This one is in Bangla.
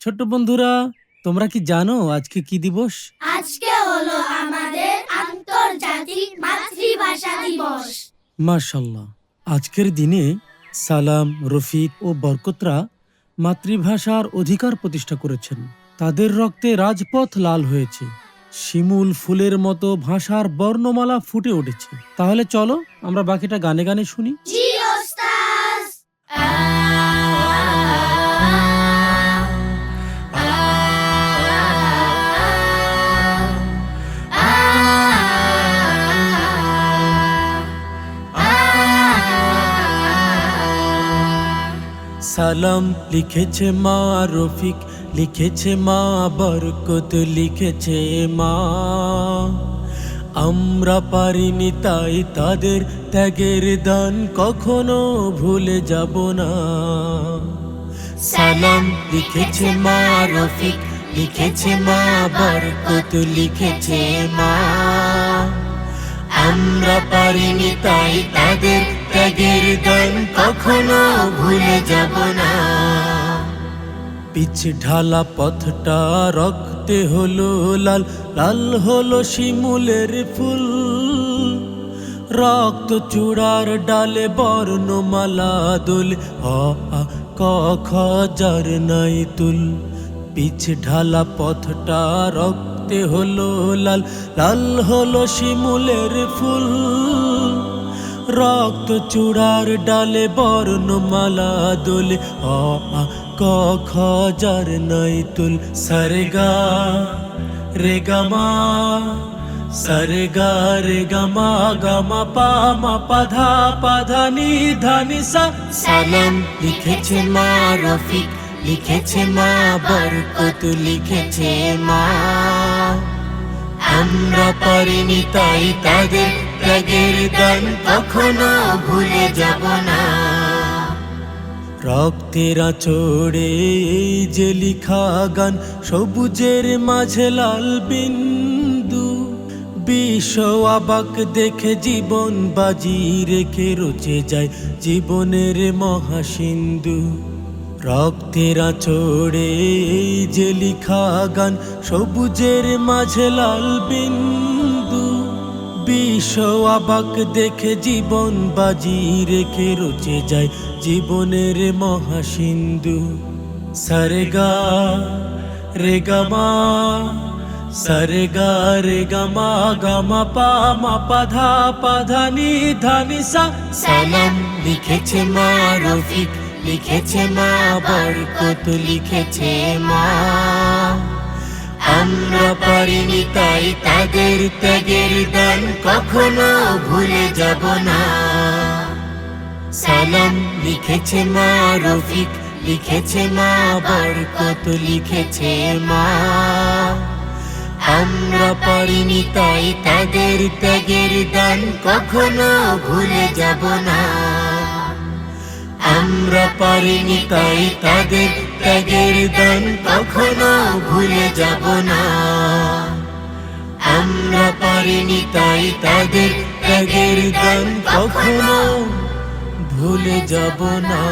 ছোট্ট বন্ধুরা, তোমরা কি জানো আজকে কি দিবস? আজকে হলো আমাদের আন্তর্জাতিক মাতৃভাষা দিবস। মাশাআল্লাহ। আজকের দিনে সালাম, রফিক ও বরকতরা মাতৃভাষার অধিকার প্রতিষ্ঠা করেছেন। তাদের রক্তে রাজপথ লাল হয়েছে, শিমুল ফুলের মতো ভাষার বর্ণমালা ফুটে উঠেছে। তাহলে চলো আমরা বাকিটা গানে গানে শুনি। জি ওস্তাজ। সালাম লিখেছে মা, রফিক লিখেছে মা, বরকত লিখেছে মা। আমরা পারিনি তাই তাদের ত্যাগের দান কখনো ভুলে যাব না। সালাম লিখেছে মা, রফিক লিখেছে মা, বরকত লিখেছে মা। আমরা পারিনি তাই তাদের ত্যাগের দান কখনো ভুলে যাব না। পিছ ঢালা পথটা রক্তে হলো লাল, লাল হলো শিমুলের ফুল। রক্ত চূড়ার ডালে বর্ণমালা দোল, অ আ ক খ যার নাই তুল। পিছ ঢালা পথটা রক্তে হলো লাল, লাল হলো শিমুলের ফুল। রক্ত চূড়ার ডালে বর্ণমালা দোলে, অ আ ক খ যার নাই তুল। সরেগা রে গামা, সরেগা রে গামা, গামা পা মা পা ধা পা ধা নি ধা নি সা। সালাম লিখেছে মা, রফিক লিখেছে মা, বরকত লিখেছে মা। আমরা পারিনি তাই তাদের ত্যাগের দান কখনো ভুলে যাব না। রক্তের আঁচড়ে এই যে লিখা গান, সবুজের মাঝে লাল বিন্দু। বিশ্ব অবাক দেখে জীবন বাজি রেখে রচে যায় জীবনের মহাসিন্ধু। রক্তের আঁচড়ে এই যে লিখা গান, সবুজের মাঝে লাল বিন্দু। বিশ্ব অবাক দেখে জীবন বাজি রেখে রচে যায় জীবনের মহাসিন্ধু। সরেগা রে গামা, সরেগা রে গামা, গামা পা মা পা ধা নি ধা নি সা। সালাম লিখেছে মা, রফিক লিখেছে মা, বরকত লিখেছে মা। আমরা পারিনি তাই তাদের ত্যাগের দান কখনো ভুলে যাব না। সালাম লিখেছে মা, রফিক লিখেছে মা, বরকত লিখেছে মা। আমরা পারিনি তাই তাদের ত্যাগের দান কখনো ভুলে যাব না। আমরা পারিনি তাই তাদের ত্যাগের দান কখনো ভুলে যাব না। আমরা পারিনি তাই তাদের ত্যাগের দান কখনো ভুলে যাব না।